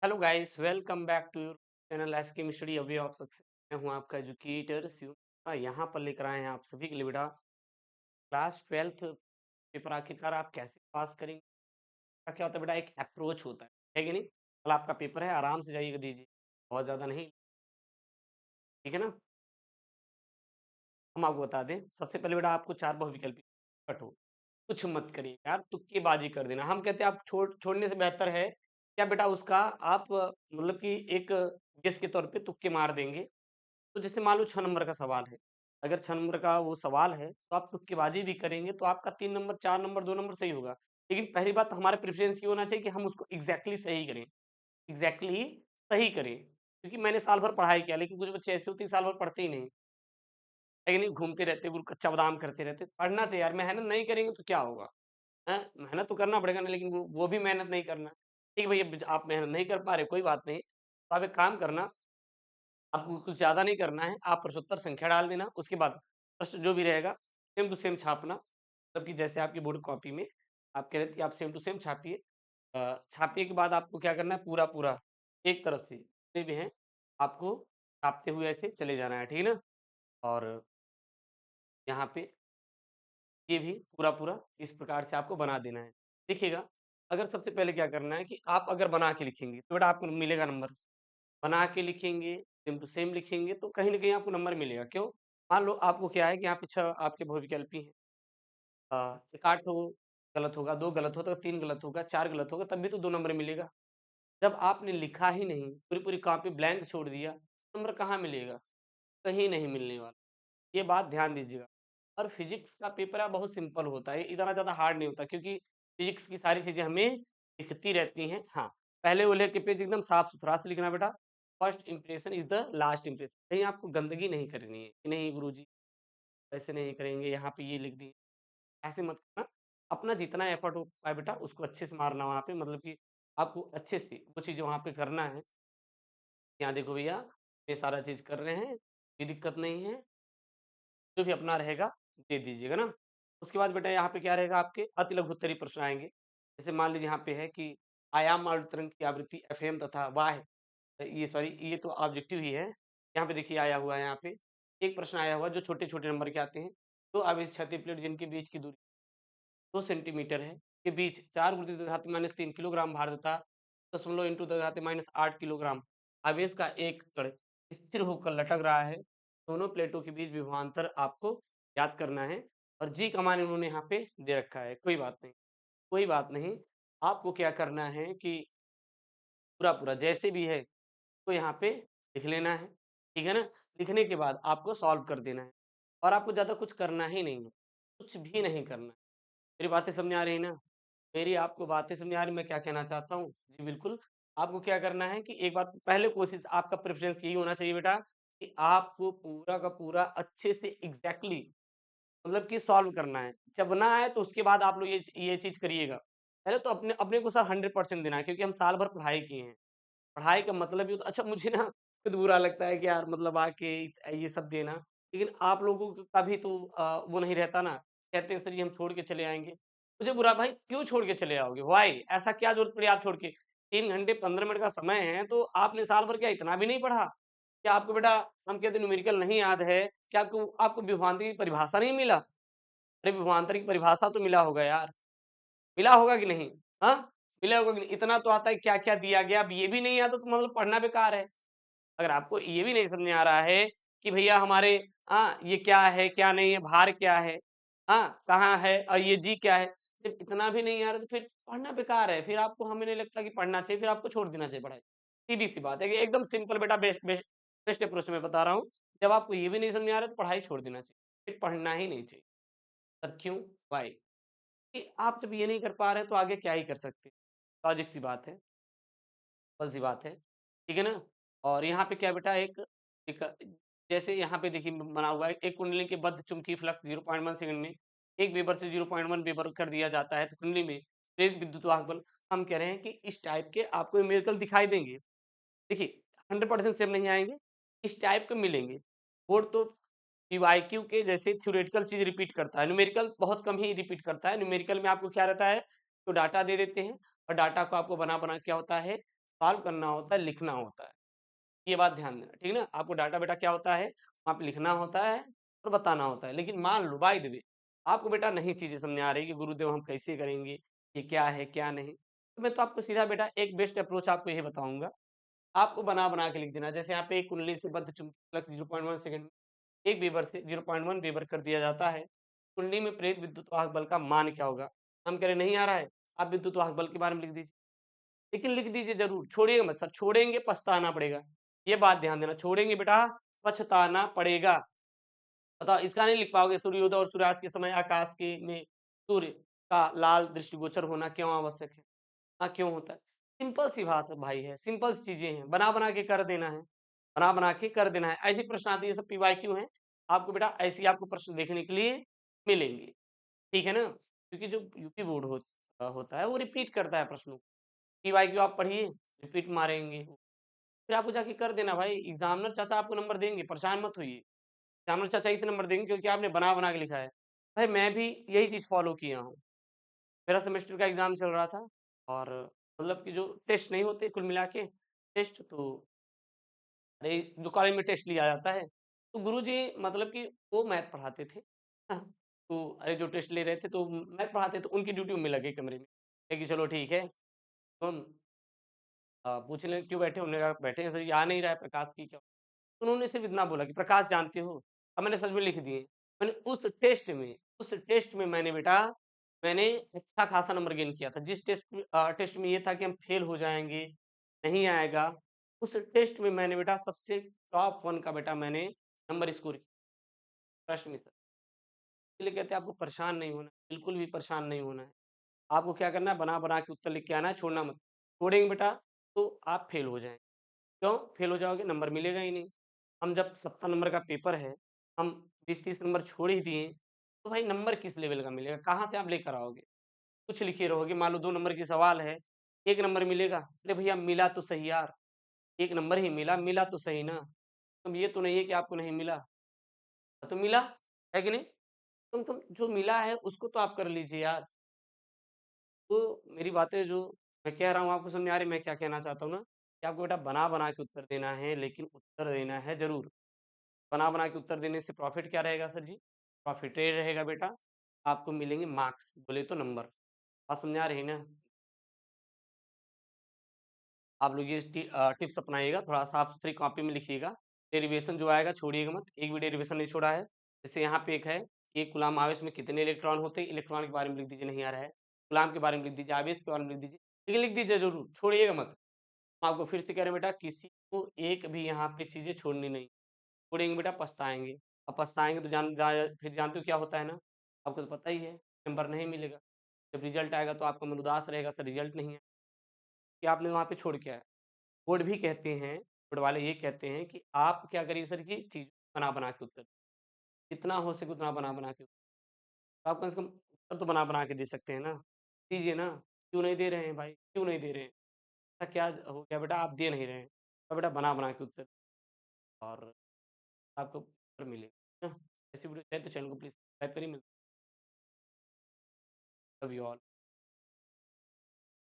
Hello guys, welcome back to your channel S chemistry a way of success. मैं हूं आपका educator Shiv. यहाँ पर लेकर आए हैं आप सभी के लिए बेटा क्लास 12th पेपर। आखिरकार आप कैसे पास करेंगे? का क्या होता है बेटा, एक अप्रोच होता है कि नहीं? कल आपका पेपर है, आराम से जाइएगा, दीजिए, बहुत ज़्यादा नहीं, ठीक है ना? हम आपको बता दें, सबसे पहले बेटा आपको चार बहुविकल्पी कटो, कुछ मत करिए यार, तुक्केबाजी कर देना। हम कहते हैं आप छोड़ने से बेहतर है क्या बेटा, उसका आप मतलब कि एक गेस के तौर पे तुक्के मार देंगे। तो जैसे मान लो 6 नंबर का सवाल है, अगर 6 नंबर का वो सवाल है, तो आप तुक्केबाज़ी भी करेंगे तो आपका 3 नंबर, 4 नंबर, 2 नंबर सही होगा। लेकिन पहली बात हमारा प्रेफ़रेंस ये होना चाहिए कि हम उसको एग्ज़ैक्टली सही करें, एग्ज़ैक्टली सही करें। क्योंकि मैंने साल भर पढ़ाई किया, लेकिन कुछ बच्चे ऐसे होते हैं साल भर पढ़ते ही नहीं, है कि नहीं? घूमते रहते, बिल्कुल कच्चा बादाम करते रहते। पढ़ना चाहिए यार, मेहनत नहीं करेंगे तो क्या होगा? हैं? मेहनत तो करना पड़ेगा ना, लेकिन वो भी मेहनत नहीं करना। ठीक है भैया, आप मेहनत नहीं कर पा रहे, कोई बात नहीं। तो आप एक काम करना, आपको कुछ ज़्यादा नहीं करना है, आप प्रश्नोत्तर संख्या डाल देना, उसके बाद प्रश्न जो भी रहेगा सेम टू सेम छापना। मतलब कि जैसे आपकी बोर्ड कॉपी में आप कह रहे थे कि आप सेम टू सेम छापिए। छापने के बाद आपको क्या करना है, पूरा-पूरा एक तरफ से जितने भी हैं, आपको छापते हुए ऐसे चले जाना है, ठीक है ना? और यहाँ पे ये भी पूरा-पूरा इस प्रकार से आपको बना देना है। देखिएगा, अगर सबसे पहले क्या करना है कि आप अगर बना के लिखेंगे, तो बेटा आपको मिलेगा नंबर। बना के लिखेंगे, सेम टू सेम लिखेंगे तो कहीं न कहीं आपको नंबर मिलेगा। क्यों? मान लो आपको क्या है कि यहाँ पे 6 आपके बहुविकल्पी हैं। 1 8 हो गलत होगा, 2 गलत होगा, 3 गलत होगा, 4 गलत होगा, तब भी तो 2 नंबर मिलेगा। जब आपने लिखा ही नहीं, पूरी-पूरी कॉपी ब्लैंक छोड़ दिया, नंबर कहाँ मिलेगा? कहीं नहीं मिलने वाला। ये बात ध्यान दीजिएगा। और फिज़िक्स का पेपर बहुत सिंपल होता है, इतना ज़्यादा हार्ड नहीं होता, क्योंकि फिज़िक्स की सारी चीज़ें हमें दिखती रहती हैं। हाँ, पहले वाले के पेज एकदम साफ-सुथरा से लिखना बेटा। First impression is the last impression. कहीं आपको गंदगी नहीं करनी है कि नहीं गुरुजी ऐसे नहीं करेंगे, यहाँ पे ये लिख दिए, ऐसे मत करना। अपना जितना एफर्ट हो पाए बेटा उसको अच्छे से मारना वहाँ पे, मतलब कि आपको अच्छे से वो चीज़ वहाँ पे करना है। यहाँ देखो भैया, ये सारा चीज़ कर रहे हैं, कोई दिक्कत नहीं है। जो भी अपना रहेगा दे दीजिएगा ना। उसके बाद बेटा यहाँ पे क्या रहेगा, आपके अति लघु उत्तरीय प्रश्न आएँगे। जैसे मान लीजिए यहाँ पे है कि आयाम और तरंग की आवृत्ति एफएम तथा वाह्य, ये सॉरी ये तो ऑब्जेक्टिव ही है। यहाँ पे देखिए आया हुआ है, यहाँ पे एक प्रश्न आया हुआ है जो छोटे-छोटे नंबर के आते हैं। 2 आवेश क्षैतिज प्लेट जिनके बीच की दूरी 2 सेंटीमीटर है, के बीच 4 × 10⁻³ किलोग्राम भार तथा 0.0 × 10⁻8 किलोग्राम आवेश का एक कण स्थिर होकर लटक रहा है। दोनों प्लेटों के बीच विभवांतर आपको ज्ञात करना है, और जी का मान इन्होंने यहाँ पे दे रखा है। कोई बात नहीं, कोई बात नहीं। आपको क्या करना है कि पूरा-पूरा जैसे भी है तो यहाँ पे लिख लेना है, ठीक है ना? लिखने के बाद आपको सॉल्व कर देना है, और आपको ज़्यादा कुछ करना ही नहीं है, कुछ भी नहीं करना है। मेरी बातें समझ में आ रही है ना? मेरी आपको बातें समझ आ रही, मैं क्या कहना चाहता हूँ? जी बिल्कुल, आपको क्या करना है कि एक बात पहले कोशिश, आपका प्रेफ़रेंस यही होना चाहिए बेटा कि आपको पूरा का पूरा अच्छे से एग्ज़ैक्टली मतलब कि सॉल्व करना है। जब ना आए तो उसके बाद आप लोग ये चीज़ करिएगा। पहले तो अपने अपने को सर 100% देना है, क्योंकि हम साल भर पढ़ाई किए हैं। पढ़ाई का मतलब ये होता, अच्छा मुझे ना खुद बुरा लगता है कि यार मतलब आके ये सब देना, लेकिन आप लोगों का भी तो वो नहीं रहता ना, कहते हैं सर जी हम छोड़ के चले आएँगे। मुझे बुरा, भाई क्यों छोड़ के चले आओगे? व्हाई? ऐसा क्या ज़रूरत पड़ी आप छोड़ के? 3 घंटे 15 मिनट का समय है, तो आपने साल भर क्या इतना भी नहीं पढ़ा? क्या आपको बेटा, हम कहते हैं न्यूमेरिकल नहीं याद है? क्या आपको आपको विभवांतर की परिभाषा नहीं मिला? अरे विभवांतर की परिभाषा तो मिला होगा यार, मिला होगा कि नहीं? हाँ? मिला होगा कि नहीं? इतना तो आता है क्या-क्या दिया गया, अब ये भी नहीं आता तो मतलब पढ़ना बेकार है। अगर आपको ये भी नहीं समझ में आ रहा है कि भैया हमारे ये क्या है, क्या नहीं है, भार क्या है, कहाँ है और ये जी क्या है, जब इतना भी नहीं आ रहा तो फिर पढ़ना बेकार है, फिर आपको हमें नहीं लगता कि पढ़ना चाहिए, फिर आपको छोड़ देना चाहिए पढ़ाई। सीधी-सी बात है कि एकदम सिंपल बेटा, बेस्ट बेस्ट बेस्ट अप्रोच मैं बता रहा हूँ। जब आपको ये भी नहीं समझ में आ रहा है तो पढ़ाई छोड़ देना चाहिए, फिर पढ़ना ही नहीं चाहिए। सर क्यों? व्हाई? कि आप जब ये नहीं कर पा रहे हैं तो आगे क्या ही कर सकते हैं। लॉजिक सी बात है। सिंपल सी बात है, ठीक है ना? और यहाँ पे क्या है बेटा, एक जैसे यहाँ पे देखिए बना हुआ है, एक कुंडली के बद्ध चुंबकीय फ्लक्स 0.1 सेकंड में 1 वेबर से 0.1 वेबर कर दिया जाता है, तो कुंडली में प्रेरित विद्युत वाहक बल, हम कह रहे हैं कि इस टाइप के आपको न्यूमेरिकल दिखाई देंगे। देखिए 100% सेम नहीं आएँगे, इस टाइप के मिलेंगे। बोर्ड तो पीवाईक्यू के जैसे थ्योरेटिकल चीज़ रिपीट करता है, न्यूमेरिकल बहुत कम ही रिपीट करता है। न्यूमेरिकल में आपको क्या रहता है, तो डाटा दे देते हैं और डाटा को आपको बना-बना के क्या होता है, सॉल्व करना होता है, लिखना होता है। ये बात ध्यान देना, ठीक है ना? आपको डाटा बेटा क्या होता है, वहाँ पे लिखना होता है और बताना होता है। लेकिन मान लो बाय द वे आपको बेटा नहीं चीज़ें समझ में आ रही कि गुरुदेव हम कैसे करेंगे, ये क्या है, क्या नहीं? तो मैं तो आपको सीधा बेटा एक बेस्ट अप्रोच आपको ये बताऊँगा, आपको बना-बना के लिख देना। जैसे यहाँ पे एक कुंडली से बद्ध चुंबकीय फ्लक्स 0.1 सेकंड में 1 वेबर से 0.1 वेबर कर दिया जाता है। कुंडली में प्रेरित विद्युत वाहक बल का मान क्या होगा? हम कह रहे नहीं आ रहा है, आप विद्युत वाहक बल के बारे में लिख दीजिए। लेकिन लिख दीजिए ज़रूर, छोड़िएगा मत सर, छोड़ेंगे पछताना पड़ेगा। ये बात ध्यान देना, छोड़ेंगे बेटा पछताना पड़ेगा। बताओ इसका नहीं लिख पाओगे सूर्योदय और सूर्यास्त के समय आकाश के में सूर्य का लाल दृष्टिगोचर होना क्यों आवश्यक है? हाँ, क्यों होता है? सिंपल सी बात है भाई है, सिंपल सी चीज़ें हैं, बना-बना के कर देना है, बना-बना के कर देना है। ऐसे प्रश्न आते हैं, ये सब पीवाईक्यू हैं, आपको बेटा ऐसे ही आपको प्रश्न देखने के लिए मिलेंगे, ठीक है ना? क्योंकि जो यूपी बोर्ड होता है वो रिपीट करता है प्रश्नों को। पीवाईक्यू आप पढ़िए, रिपीट मारेंगे, फिर आपको जाके कर देना भाई, एग्ज़ामिनर चाचा आपको नंबर देंगे, परेशान मत होइए। एग्ज़ामिनर चाचा इसलिए नंबर देंगे क्योंकि आपने बना-बना के लिखा है। भाई मैं भी यही चीज़ फ़ॉलो किया हूँ। मेरा सेमेस्टर का एग्ज़ाम चल रहा था और मतलब कि जो टेस्ट नहीं होते कुल मिला के टेस्ट तो अरे जो कॉलेज में टेस्ट लिया जाता है, तो गुरुजी मतलब कि वो मैथ पढ़ाते थे। हाँ, तो अरे जो टेस्ट ले रहे थे तो मैथ पढ़ाते तो उनकी ड्यूटी में लगे कमरे में। कहे कि चलो ठीक है, तुम पूछ लें क्यों बैठे हो? उन्होंने कहा बैठे हैं सर, ये आ नहीं रहा है प्रकाश की क्या उन्होंने सिर्फ़ इतना बोला कि प्रकाश जानते हो? अब मैंने सच में लिख दिए। मैंने उस टेस्ट में मैंने बेटा मैंने अच्छा खासा नंबर गेन किया था। जिस टेस्ट में ये था कि हम फेल हो जाएँगे, नहीं आएगा, उस टेस्ट में मैंने बेटा सबसे टॉप 1 का बेटा मैंने नंबर स्कोर किया। Trust me sir. इसलिए कहते हैं आपको परेशान नहीं होना, बिल्कुल भी परेशान नहीं होना है। आपको क्या करना है बना-बना के उत्तर लिख के आना है, छोड़ना मत। छोड़ेंगे बेटा तो आप फेल हो जाएँगे। क्यों? फेल हो जाओगे, नंबर मिलेगा ही नहीं। हम जब 70 नंबर का पेपर है, हम 20-30 नंबर छोड़ ही दिए, तो भाई नंबर किस लेवल का मिलेगा? कहाँ से आप लेकर आओगे? कुछ लिखे रहोगे, मान लो 2 नंबर की सवाल है, 1 नंबर मिलेगा, अरे भैया मिला तो सही यार, 1 नंबर ही मिला, मिला तो सही ना। अब ये तो नहीं है कि आपको नहीं मिला, तो मिला, है कि नहीं? तुम जो मिला है उसको तो आप कर लीजिए यार। तो मेरी बातें जो मैं कह रहा हूँ आपको समझ में आ रही है मैं क्या कहना चाहता हूँ ना, कि आपको बेटा बना-बना के उत्तर देना है, लेकिन उत्तर देना है ज़रूर। बना-बना के उत्तर देने से प्रॉफ़िट क्या रहेगा सर जी? प्रॉफ़िट ये रहेगा बेटा, आपको मिलेंगे मार्क्स, बोले तो नंबर। बात समझ में आ रही है ना? आप लोग ये टिप्स अपनाइएगा, थोड़ा-सा आप साफ-सुथरी कॉपी में लिखिएगा। डेरिवेशन जो आएगा छोड़िएगा मत, एक भी डेरिवेशन नहीं छोड़ा है। जैसे यहाँ पे एक है, कि एक कूलाम्ब आवेश में कितने इलेक्ट्रॉन होते हैं? इलेक्ट्रॉन के बारे में लिख दीजिए, नहीं आ रहा है। कूलाम्ब के बारे में लिख दीजिए, आवेश के बारे में लिख दीजिए। लेकिन लिख दीजिए ज़रूर, छोड़िएगा मत। हम आपको फिर से कह रहे हैं बेटा, किसी को एक भी यहाँ पे चीज़ें छोड़नी नहीं। छोड़ेंगे बेटा पछताएँगे। अब पछताएँगे तो फिर जानते हो क्या होता है ना? आपको तो पता ही है, नंबर नहीं मिलेगा। जब रिज़ल्ट आएगा तो आपका मन उदास रहेगा, सर रिज़ल्ट नहीं है, कि आपने वहाँ पे छोड़ के आए। बोर्ड भी कहते हैं, बोर्ड वाले ये कहते हैं कि आप क्या करिए सर कि चीज़ बना-बना के उत्तर जितना हो सके उतना बना-बना के तो आप कम से कम उत्तर तो बना-बना के दे सकते हैं ना। दीजिए ना, क्यों नहीं दे रहे हैं भाई? क्यों नहीं दे रहे हैं? ऐसा क्या हो गया बेटा आप दे नहीं रहे हैं? तो बेटा बना-बना के उत्तर और आपको उत्तर मिलेगा। ना? ऐसी वीडियो चाहिए तो चैनल को प्लीज़ सब्सक्राइब करिए। मिलते हैं। Love you all.